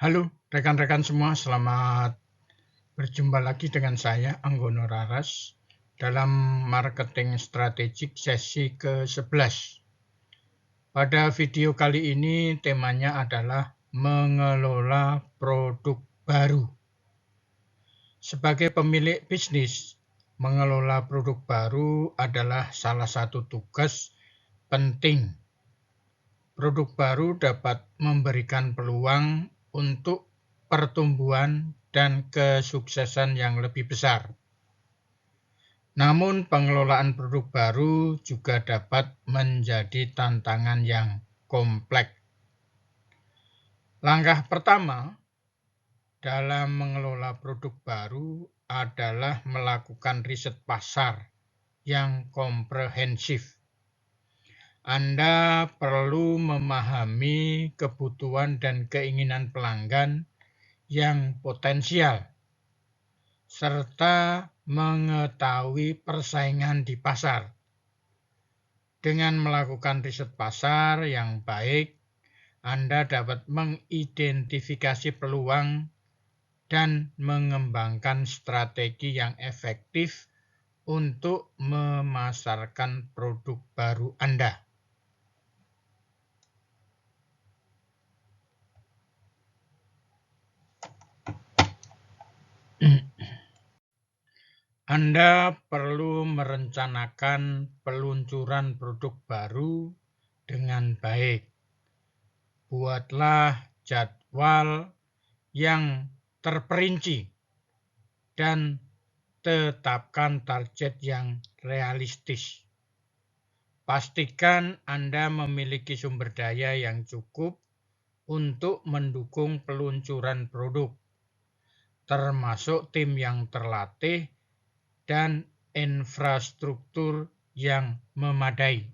Halo rekan-rekan semua, selamat berjumpa lagi dengan saya Anggono Raras dalam Marketing Strategik sesi ke-11. Pada video kali ini temanya adalah mengelola produk baru. Sebagai pemilik bisnis, mengelola produk baru adalah salah satu tugas penting. Produk baru dapat memberikan peluang untuk pertumbuhan dan kesuksesan yang lebih besar. Namun pengelolaan produk baru juga dapat menjadi tantangan yang kompleks. Langkah pertama dalam mengelola produk baru adalah melakukan riset pasar yang komprehensif. Anda perlu memahami kebutuhan dan keinginan pelanggan yang potensial, serta mengetahui persaingan di pasar. Dengan melakukan riset pasar yang baik, Anda dapat mengidentifikasi peluang dan mengembangkan strategi yang efektif untuk memasarkan produk baru Anda. Anda perlu merencanakan peluncuran produk baru dengan baik. Buatlah jadwal yang terperinci dan tetapkan target yang realistis. Pastikan Anda memiliki sumber daya yang cukup untuk mendukung peluncuran produk, termasuk tim yang terlatih dan infrastruktur yang memadai.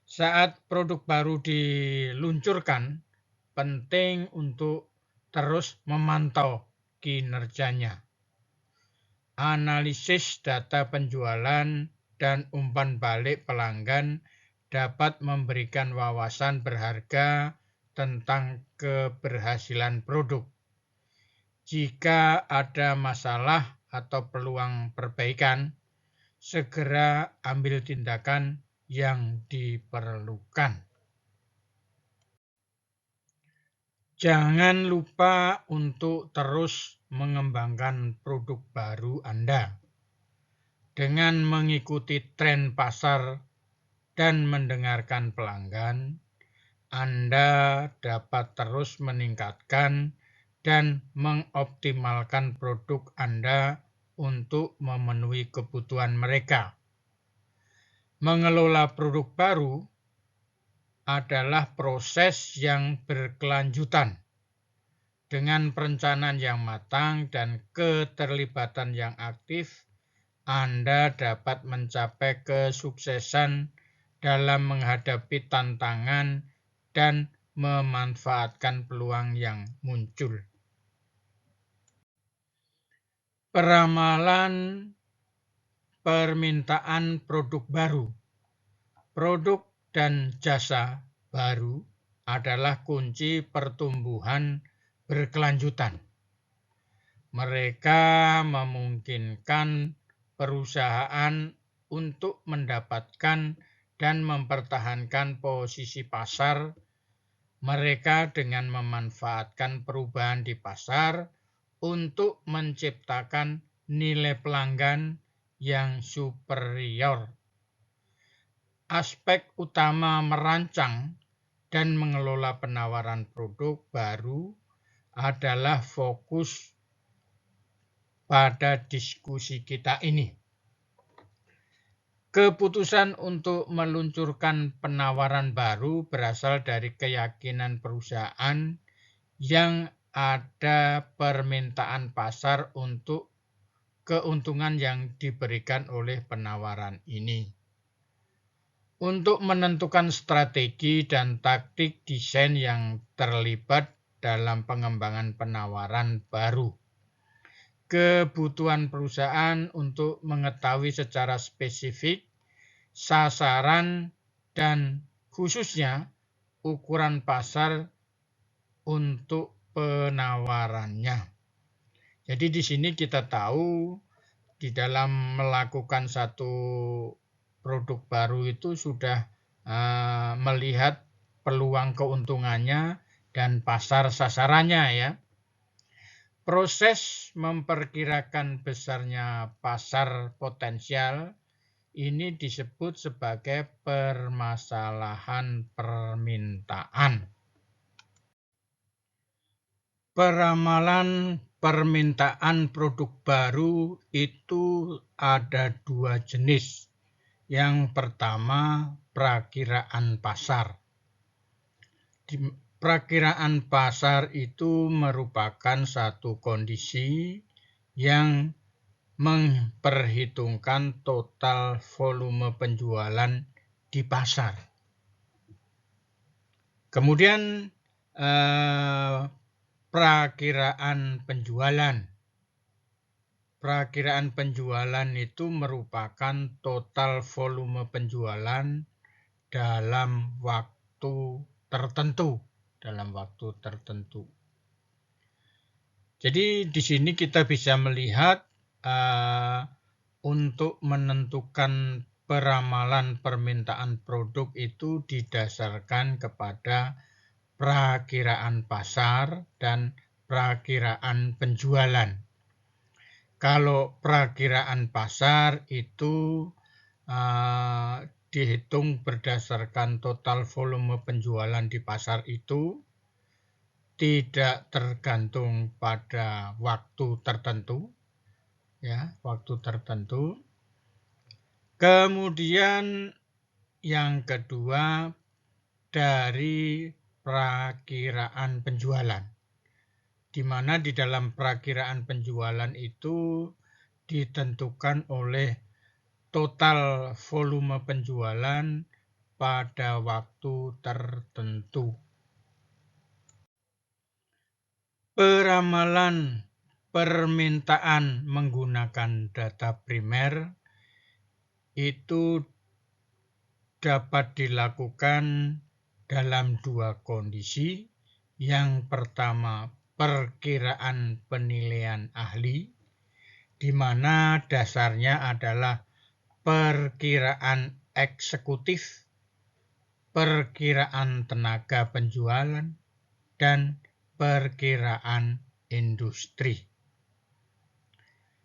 Saat produk baru diluncurkan, penting untuk terus memantau kinerjanya. Analisis data penjualan dan umpan balik pelanggan dapat memberikan wawasan berharga tentang keberhasilan produk. Jika ada masalah atau peluang perbaikan, segera ambil tindakan yang diperlukan. Jangan lupa untuk terus mengembangkan produk baru Anda. Dengan mengikuti tren pasar dan mendengarkan pelanggan, Anda dapat terus meningkatkan dan mengoptimalkan produk Anda untuk memenuhi kebutuhan mereka. Mengelola produk baru adalah proses yang berkelanjutan. Dengan perencanaan yang matang dan keterlibatan yang aktif, Anda dapat mencapai kesuksesan dalam menghadapi tantangan dan memanfaatkan peluang yang muncul. Peramalan permintaan produk baru. Produk dan jasa baru adalah kunci pertumbuhan berkelanjutan. Mereka memungkinkan perusahaan untuk mendapatkan dan mempertahankan posisi pasar mereka dengan memanfaatkan perubahan di pasar untuk menciptakan nilai pelanggan yang superior. Aspek utama merancang dan mengelola penawaran produk baru adalah fokus pada diskusi kita ini. Keputusan untuk meluncurkan penawaran baru berasal dari keyakinan perusahaan yang ada permintaan pasar untuk keuntungan yang diberikan oleh penawaran ini. Untuk menentukan strategi dan taktik desain yang terlibat dalam pengembangan penawaran baru. Kebutuhan perusahaan untuk mengetahui secara spesifik sasaran dan khususnya ukuran pasar untuk penawarannya. Jadi di sini kita tahu di dalam melakukan satu produk baru itu sudah melihat peluang keuntungannya dan pasar sasarannya ya. Proses memperkirakan besarnya pasar potensial ini disebut sebagai permasalahan permintaan. Peramalan permintaan produk baru itu ada dua jenis. Yang pertama, perakiraan pasar. Perakiraan pasar itu merupakan satu kondisi yang memperhitungkan total volume penjualan di pasar. Kemudian perakiraan penjualan. Perakiraan penjualan itu merupakan total volume penjualan dalam waktu tertentu. Jadi di sini kita bisa melihat untuk menentukan peramalan permintaan produk itu didasarkan kepada perakiraan pasar dan perakiraan penjualan. Kalau perakiraan pasar itu dihitung berdasarkan total volume penjualan di pasar itu, tidak tergantung pada waktu tertentu, ya, waktu tertentu. Kemudian yang kedua dari perakiraan penjualan, di mana di dalam perakiraan penjualan itu ditentukan oleh total volume penjualan pada waktu tertentu. Peramalan permintaan menggunakan data primer itu dapat dilakukan dalam dua kondisi. Yang pertama, perkiraan penilaian ahli, di mana dasarnya adalah perkiraan eksekutif, perkiraan tenaga penjualan, dan perkiraan industri.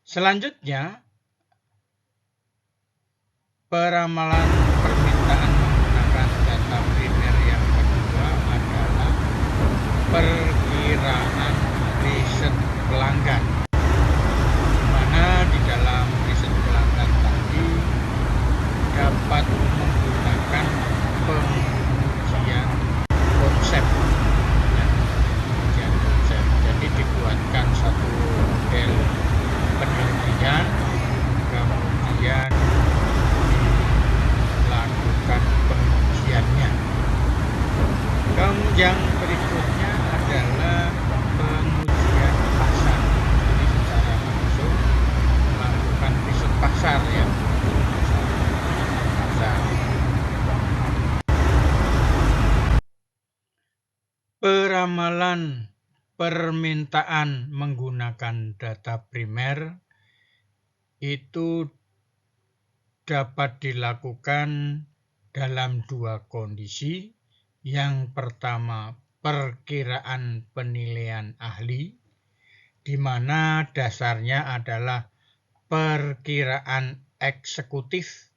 Selanjutnya, peramalan permintaan menggunakan data primer yang kedua adalah perkiraan riset pelanggan, di mana di dalam riset pelanggan tadi dapat menggunakan pengujian konsep. Jadi dibuatkan satu model penelitian, kemudian dilakukan pengujiannya. Yang berikutnya adalah pengujian pasar. Jadi secara langsung melakukan riset pasar ya. Peramalan permintaan menggunakan data primer itu dapat dilakukan dalam dua kondisi. Yang pertama, perkiraan penilaian ahli, di mana dasarnya adalah perkiraan eksekutif,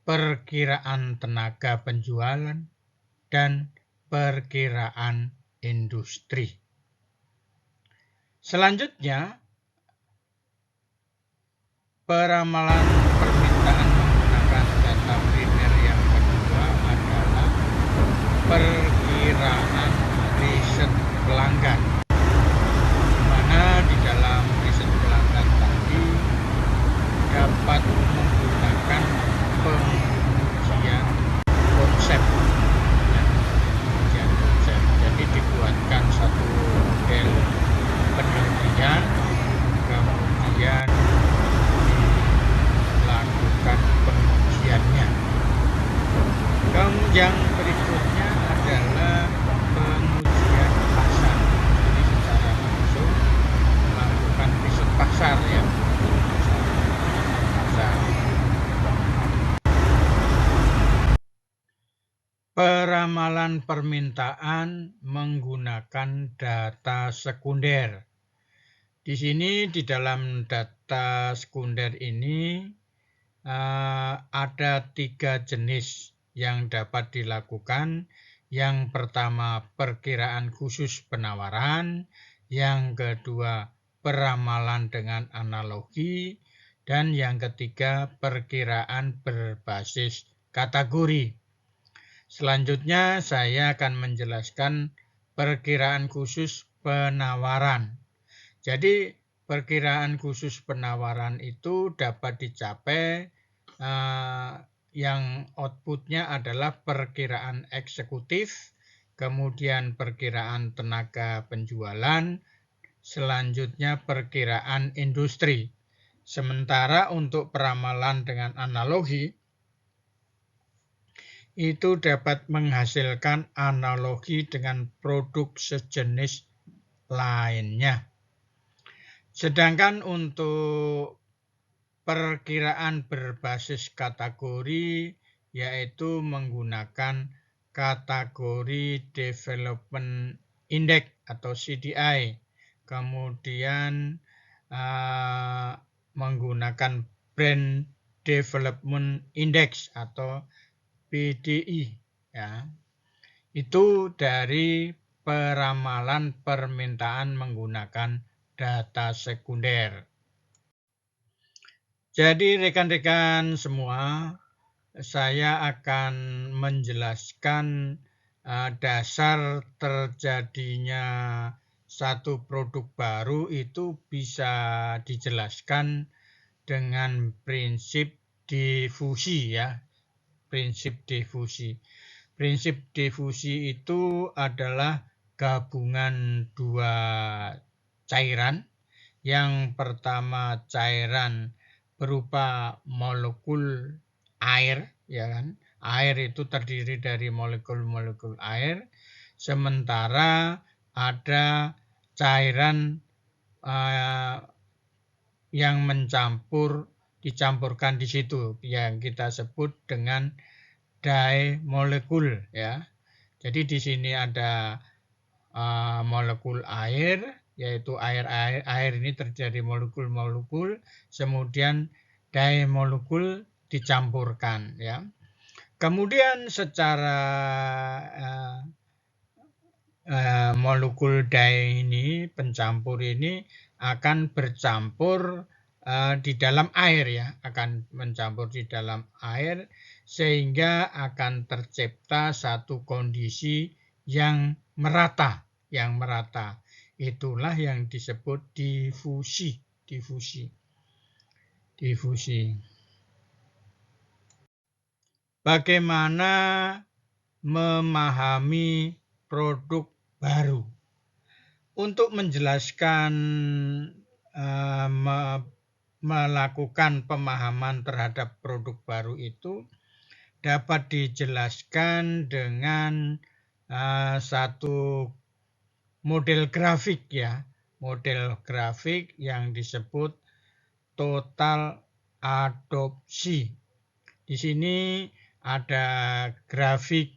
perkiraan tenaga penjualan, dan perkiraan industri. Selanjutnya, peramalan permintaan menggunakan data primer yang kedua adalah perkiraan riset pelanggan, di mana di dalam riset pelanggan tadi dapat menggunakan pengujian konsep. Jadi dibuatkan satu model penelitian, kemudian dilakukan pengujiannya. Yang berikutnya adalah pengujian pasar. Peramalan permintaan menggunakan data sekunder. Di sini di dalam data sekunder ini ada 3 jenis yang dapat dilakukan. Yang pertama perkiraan khusus penawaran, yang kedua peramalan dengan analogi, dan yang ketiga perkiraan berbasis kategori. Selanjutnya saya akan menjelaskan perkiraan khusus penawaran. Jadi perkiraan khusus penawaran itu dapat dicapai yang outputnya adalah perkiraan eksekutif, kemudian perkiraan tenaga penjualan, selanjutnya perkiraan industri. Sementara untuk peramalan dengan analogi, itu dapat menghasilkan analogi dengan produk sejenis lainnya. Sedangkan untuk perkiraan berbasis kategori, yaitu menggunakan kategori Development Index atau CDI, kemudian menggunakan Brand Development Index atau BDI. Ya. Itu dari peramalan permintaan menggunakan data sekunder. Jadi rekan-rekan semua, saya akan menjelaskan dasar terjadinya satu produk baru itu bisa dijelaskan dengan prinsip difusi ya. Prinsip difusi. Prinsip difusi itu adalah gabungan dua cairan. Yang pertama cairan berupa molekul air, ya kan? Air itu terdiri dari molekul-molekul air, sementara ada cairan yang dicampurkan di situ, yang kita sebut dengan dimolekul, ya. Jadi di sini ada molekul air, yaitu air ini terjadi molekul-molekul, kemudian dimolekul dicampurkan, ya. Kemudian secara molekul ini, pencampur ini akan bercampur di dalam air, ya, akan mencampur di dalam air sehingga akan tercipta satu kondisi yang merata, Itulah yang disebut difusi. Bagaimana memahami produk baru? Untuk menjelaskan melakukan pemahaman terhadap produk baru itu dapat dijelaskan dengan satu model grafik, ya. Model grafik yang disebut total adopsi. Di sini ada grafik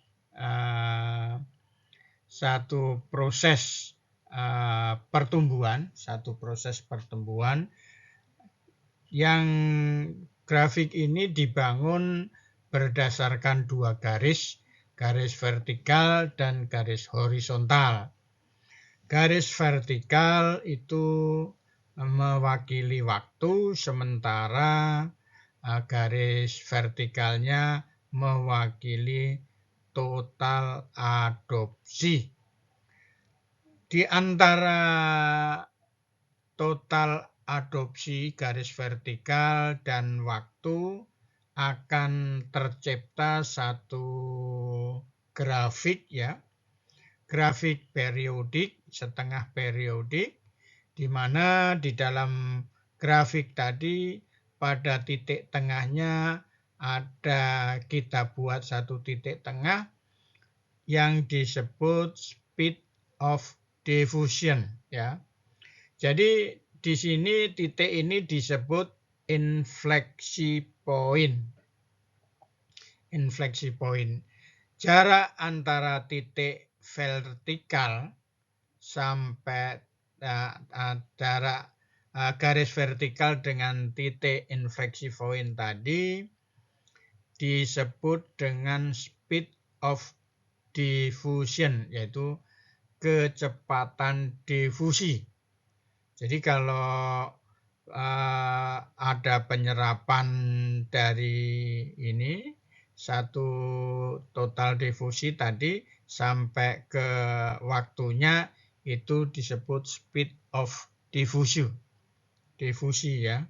satu proses pertumbuhan, yang grafik ini dibangun berdasarkan dua garis vertikal dan garis horizontal. Garis vertikal itu mewakili waktu, sementara garis vertikalnya mewakili total adopsi. Di antara total adopsi garis vertikal dan waktu akan tercipta satu grafik, ya. Grafik periodik, setengah periodik, di mana di dalam grafik tadi pada titik tengahnya kita buat satu titik tengah yang disebut speed of diffusion, ya. Jadi di sini titik ini disebut infleksi point. jarak antara titik vertikal sampai jarak garis vertikal dengan titik infleksi point tadi disebut dengan speed of diffusion, yaitu kecepatan difusi. Jadi kalau ada penyerapan dari ini satu total difusi tadi sampai ke waktunya itu disebut speed of diffusion. Difusi ya.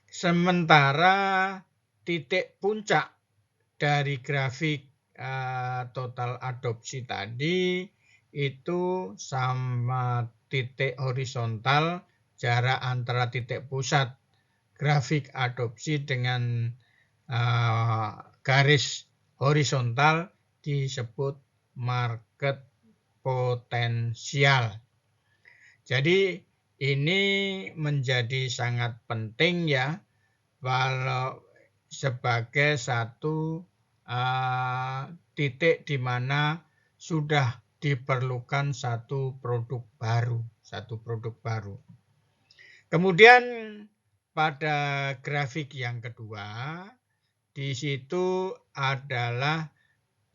Sementara titik puncak dari grafik total adopsi tadi itu sama titik horizontal, jarak antara titik pusat grafik adopsi dengan garis horizontal disebut market potensial. Jadi ini menjadi sangat penting ya, kalau sebagai satu titik di mana sudah diperlukan satu produk baru. Kemudian pada grafik yang kedua, di situ adalah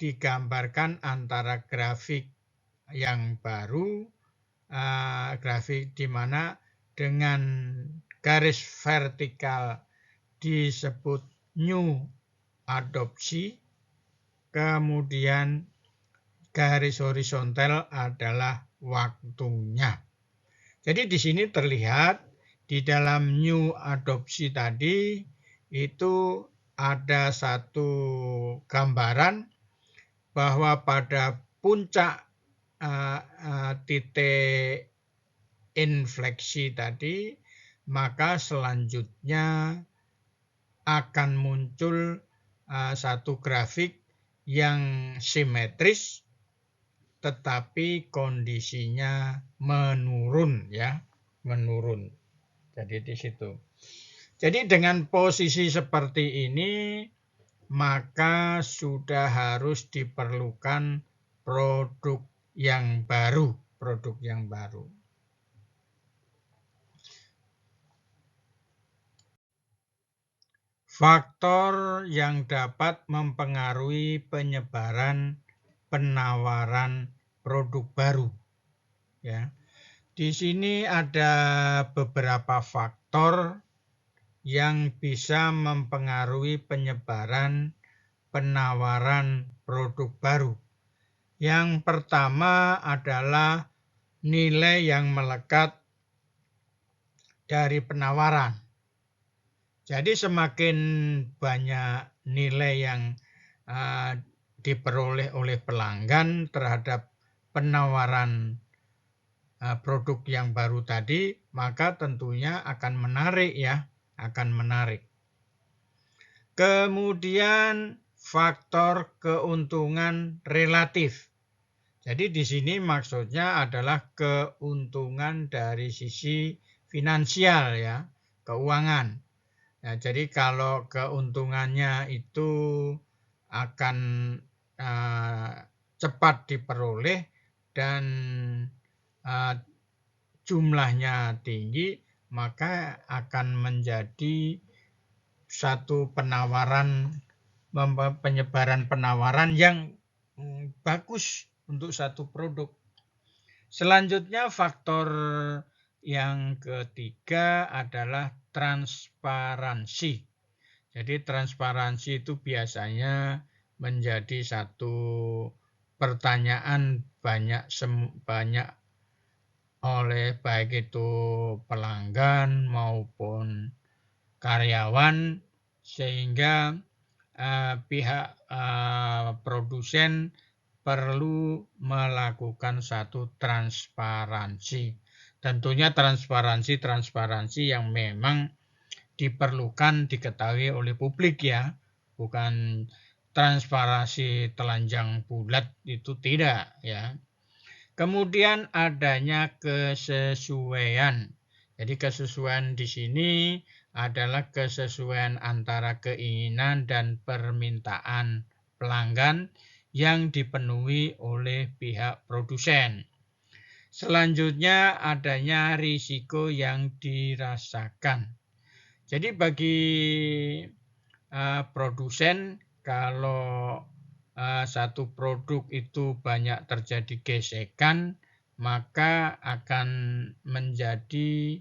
digambarkan antara grafik yang baru, grafik di mana dengan garis vertikal disebut new adopsi, kemudian garis horizontal adalah waktunya. Jadi di sini terlihat di dalam new adopsi tadi itu ada satu gambaran bahwa pada puncak titik infleksi tadi, maka selanjutnya akan muncul satu grafik yang simetris tetapi kondisinya menurun ya, menurun. Jadi di situ. Jadi dengan posisi seperti ini maka sudah harus diperlukan produk yang baru. Faktor yang dapat mempengaruhi penyebaran penawaran produk baru. Ya. Di sini ada beberapa faktor yang bisa mempengaruhi penyebaran penawaran produk baru. Yang pertama adalah nilai yang melekat dari penawaran. Jadi semakin banyak nilai yang diperoleh oleh pelanggan terhadap penawaran produk yang baru tadi, maka tentunya akan menarik ya, akan menarik. Kemudian faktor keuntungan relatif. Jadi di sini maksudnya adalah keuntungan dari sisi finansial ya, keuangan. Ya, jadi kalau keuntungannya itu akan cepat diperoleh dan jumlahnya tinggi, maka akan menjadi satu penyebaran penawaran yang bagus untuk satu produk. Selanjutnya faktor yang ketiga adalah transparansi. Jadi transparansi itu biasanya menjadi satu pertanyaan banyak oleh baik itu pelanggan maupun karyawan, sehingga pihak produsen perlu melakukan satu transparansi. Tentunya transparansi yang memang diperlukan diketahui oleh publik ya, bukan transparansi telanjang bulat, itu tidak ya. Kemudian adanya kesesuaian. Jadi kesesuaian di sini adalah kesesuaian antara keinginan dan permintaan pelanggan yang dipenuhi oleh pihak produsen. Selanjutnya adanya risiko yang dirasakan. Jadi bagi produsen, kalau satu produk itu banyak terjadi gesekan, maka akan menjadi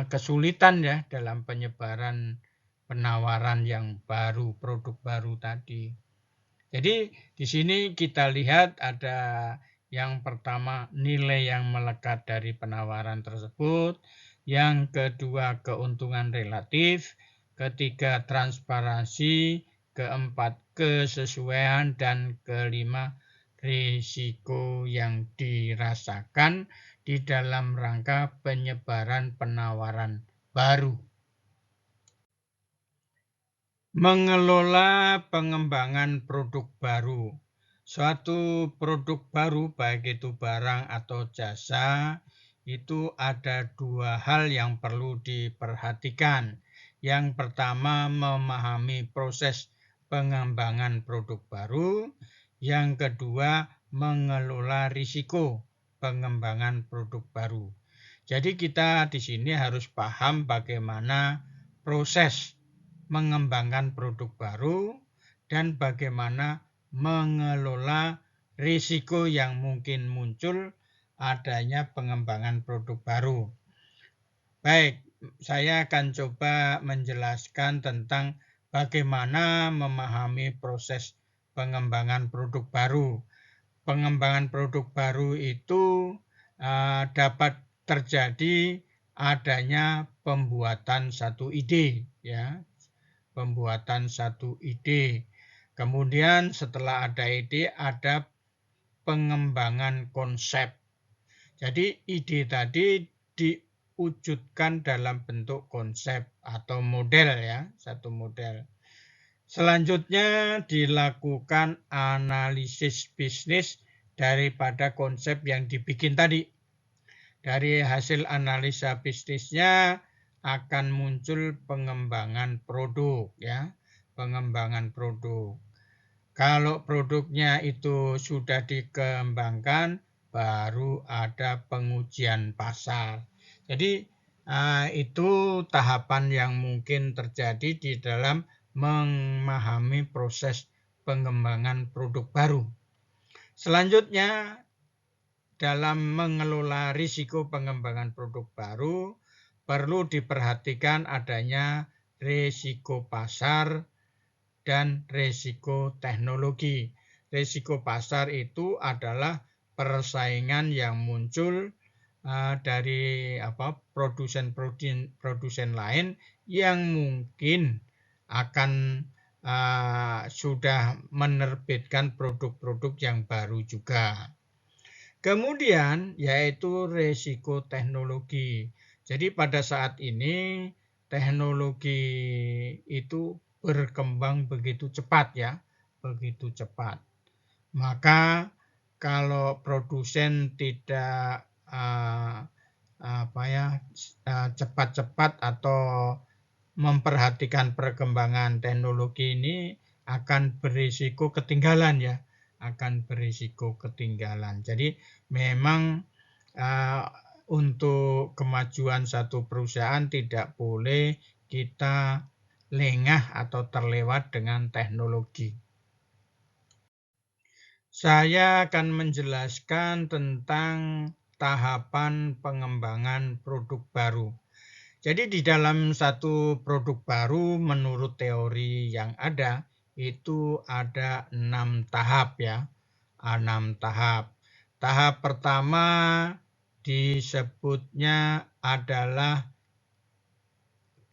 kesulitan ya dalam penyebaran penawaran yang baru, produk baru tadi. Jadi di sini kita lihat ada yang pertama nilai yang melekat dari penawaran tersebut, yang kedua keuntungan relatif, ketiga transparansi, keempat kesesuaian, dan kelima risiko yang dirasakan di dalam rangka penyebaran penawaran baru. Mengelola pengembangan produk baru. Suatu produk baru, baik itu barang atau jasa, itu ada dua hal yang perlu diperhatikan. Yang pertama, memahami proses pengembangan produk baru. Yang kedua, mengelola risiko pengembangan produk baru. Jadi kita di sini harus paham bagaimana proses mengembangkan produk baru dan bagaimana mengelola risiko yang mungkin muncul adanya pengembangan produk baru. Baik, saya akan coba menjelaskan tentang bagaimana memahami proses pengembangan produk baru. Pengembangan produk baru itu dapat terjadi adanya pembuatan satu ide, ya. Pembuatan satu ide. Kemudian setelah ada ide, ada pengembangan konsep. Jadi ide tadi diwujudkan dalam bentuk konsep atau model ya, satu model. Selanjutnya dilakukan analisis bisnis daripada konsep yang dibikin tadi. Dari hasil analisa bisnisnya akan muncul pengembangan produk ya, pengembangan produk. Kalau produknya itu sudah dikembangkan, baru ada pengujian pasar. Jadi itu tahapan yang mungkin terjadi di dalam memahami proses pengembangan produk baru. Selanjutnya, dalam mengelola risiko pengembangan produk baru, perlu diperhatikan adanya risiko pasar dan risiko teknologi. Risiko pasar itu adalah persaingan yang muncul dari produsen lain yang mungkin akan sudah menerbitkan produk-produk yang baru juga. Kemudian yaitu risiko teknologi. Jadi pada saat ini teknologi itu berkembang begitu cepat ya, begitu cepat. Maka kalau produsen tidak cepat-cepat atau memperhatikan perkembangan teknologi ini akan berisiko ketinggalan ya, akan berisiko ketinggalan. Jadi memang untuk kemajuan satu perusahaan tidak boleh kita lengah atau terlewat dengan teknologi. Saya akan menjelaskan tentang tahapan pengembangan produk baru. Jadi di dalam satu produk baru menurut teori yang ada itu ada 6 tahap ya. 6 tahap. Tahap pertama disebutnya adalah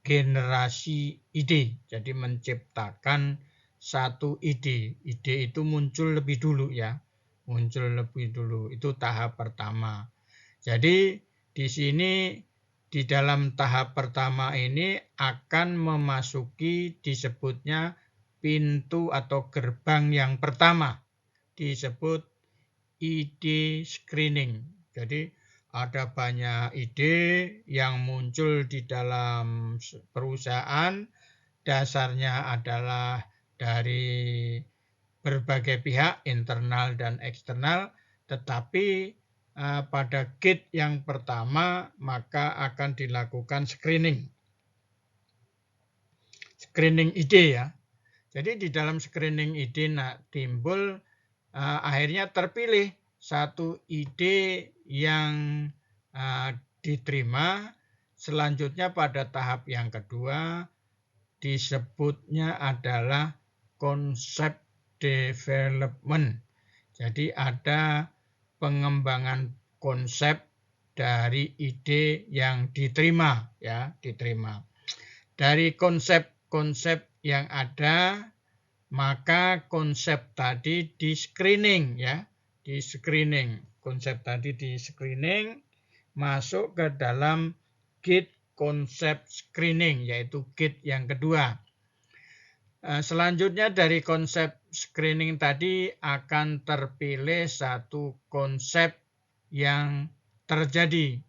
generasi ide. Jadi menciptakan satu ide. Ide itu muncul lebih dulu ya. Muncul lebih dulu. Itu tahap pertama. Jadi di sini di dalam tahap pertama ini akan memasuki disebutnya pintu atau gerbang yang pertama. Disebut ide screening. Jadi ada banyak ide yang muncul di dalam perusahaan. Dasarnya adalah dari berbagai pihak, internal dan eksternal, tetapi pada gate yang pertama maka akan dilakukan screening ide ya. Jadi di dalam screening ide timbul akhirnya terpilih satu ide yang diterima. Selanjutnya pada tahap yang kedua disebutnya adalah konsep development. Jadi ada pengembangan konsep dari ide yang diterima ya, diterima. Dari konsep-konsep yang ada, maka konsep tadi di screening ya, di screening. Konsep tadi di screening masuk ke dalam gate konsep screening, yaitu gate yang kedua. Selanjutnya dari konsep screening tadi akan terpilih satu konsep yang terjadi.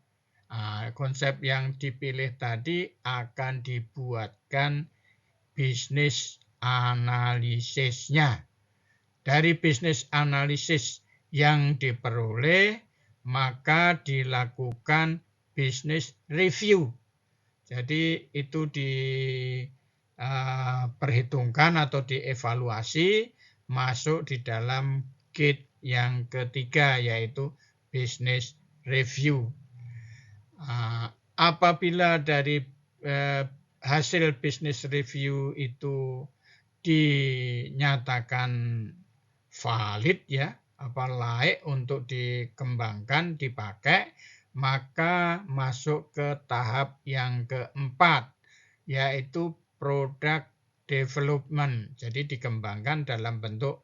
Konsep yang dipilih tadi akan dibuatkan bisnis analisisnya. Dari bisnis analisis yang diperoleh, maka dilakukan bisnis review. Jadi itu diperhitungkan atau dievaluasi masuk di dalam gate yang ketiga, yaitu bisnis review. Apabila dari hasil bisnis review itu dinyatakan valid ya, layak untuk dikembangkan, dipakai, maka masuk ke tahap yang keempat, yaitu product development. Jadi dikembangkan dalam bentuk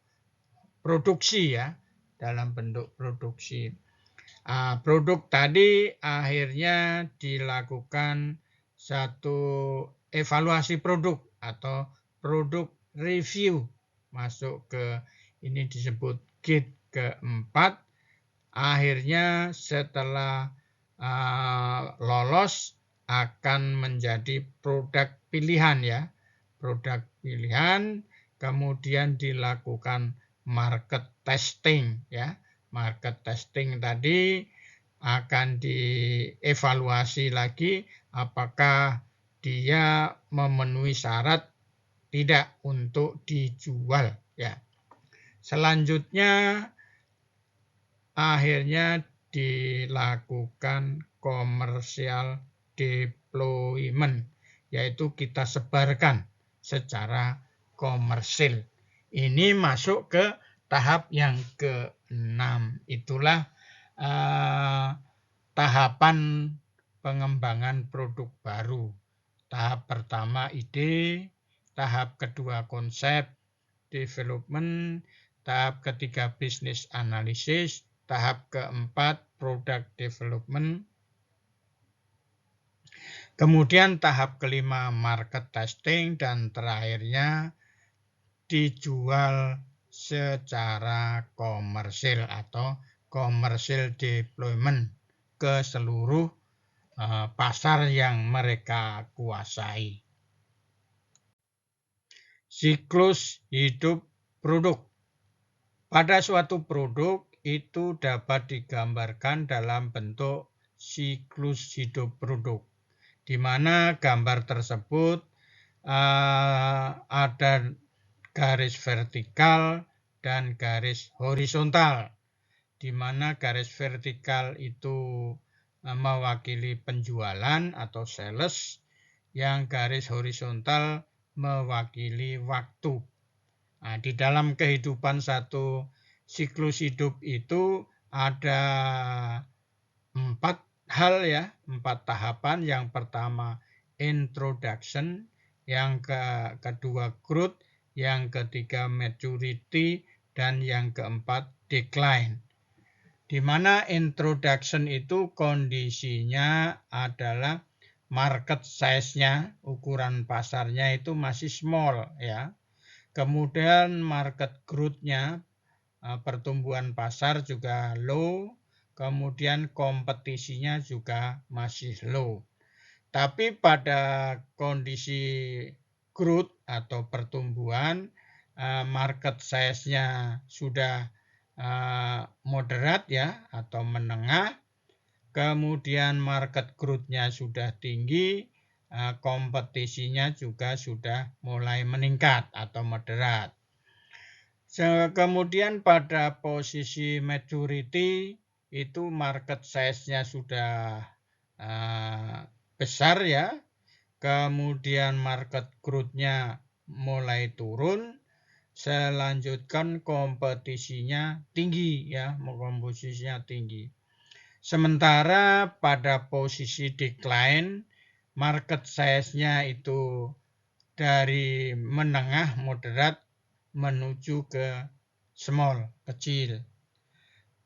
produksi ya, dalam bentuk produksi. Produk tadi akhirnya dilakukan satu evaluasi produk atau produk review, masuk ke ini disebut gate keempat. Akhirnya setelah lolos akan menjadi produk pilihan ya, produk pilihan, kemudian dilakukan market testing ya. Market testing tadi akan dievaluasi lagi apakah dia memenuhi syarat tidak untuk dijual ya. Selanjutnya akhirnya dilakukan commercial deployment, yaitu kita sebarkan secara komersil. Ini masuk ke tahap yang ke-6. Itulah tahapan pengembangan produk baru. Tahap pertama ide, tahap kedua konsep development, tahap ketiga business analysis, tahap keempat product development, kemudian tahap kelima market testing, dan terakhirnya dijual secara komersil atau commercial deployment ke seluruh pasar yang mereka kuasai. Siklus hidup produk. Pada suatu produk itu dapat digambarkan dalam bentuk siklus hidup produk, di mana gambar tersebut ada garis vertikal dan garis horizontal, di mana garis vertikal itu mewakili penjualan atau sales, yang garis horizontal mewakili waktu. Di dalam kehidupan satu siklus hidup itu ada 4 hal ya, 4 tahapan. Yang pertama introduction, yang kedua growth, yang ketiga maturity, dan yang keempat decline. Di mana introduction itu kondisinya adalah market size-nya, ukuran pasarnya itu masih small ya. Kemudian market growth-nya, pertumbuhan pasar juga low, kemudian kompetisinya juga masih low. Tapi pada kondisi growth atau pertumbuhan, market size-nya sudah moderat ya atau menengah, kemudian market growth-nya sudah tinggi, kompetisinya juga sudah mulai meningkat atau moderat. Kemudian pada posisi maturity itu market size-nya sudah besar ya, kemudian market growth-nya mulai turun, selanjutkan kompetisinya tinggi ya, kompetisinya tinggi. Sementara pada posisi decline, market size-nya itu dari menengah moderat menuju ke small, kecil.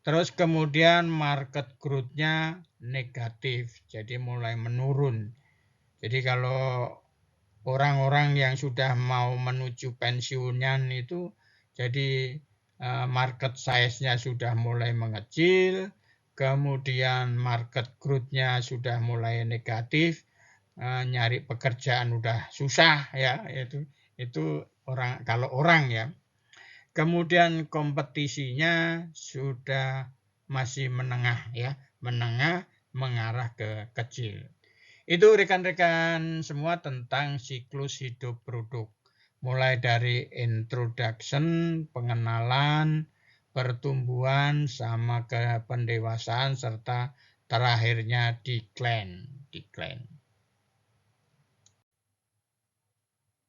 Terus kemudian market growth-nya negatif, jadi mulai menurun. Jadi kalau orang-orang yang sudah mau menuju pensiunan itu, jadi market size-nya sudah mulai mengecil, kemudian market growth-nya sudah mulai negatif, nyari pekerjaan udah susah ya, itu kalau orang ya. Kemudian kompetisinya sudah masih menengah ya, menengah mengarah ke kecil. Itu rekan-rekan semua tentang siklus hidup produk. Mulai dari introduction, pengenalan, pertumbuhan, sama ke pendewasaan, serta terakhirnya decline.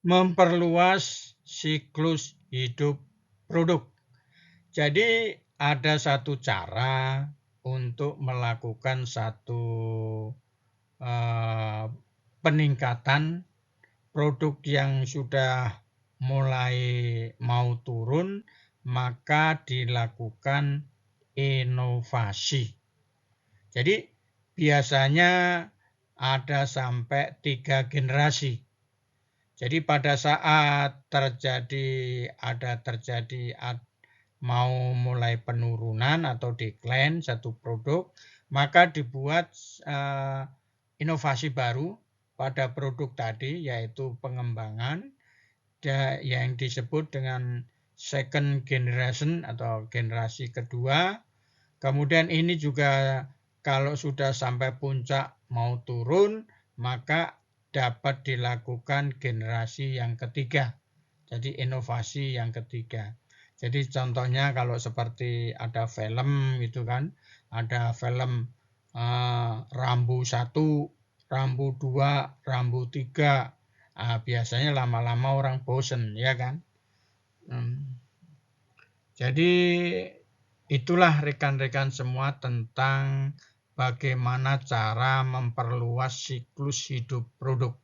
Memperluas siklus hidup produk. Jadi ada satu cara untuk melakukan satu peningkatan produk yang sudah mulai mau turun, maka dilakukan inovasi. Jadi biasanya ada sampai 3 generasi. Jadi pada saat terjadi mau mulai penurunan atau decline satu produk, maka dibuat inovasi baru pada produk tadi, yaitu pengembangan yang disebut dengan second generation atau generasi kedua. Kemudian ini juga kalau sudah sampai puncak mau turun, maka dapat dilakukan generasi yang ketiga. Jadi inovasi yang ketiga. Jadi contohnya kalau seperti ada film gitu kan, ada film Rambo 1, Rambo 2, Rambo 3. Biasanya lama-lama orang bosen ya kan. Jadi itulah rekan-rekan semua tentang bagaimana cara memperluas siklus hidup produk.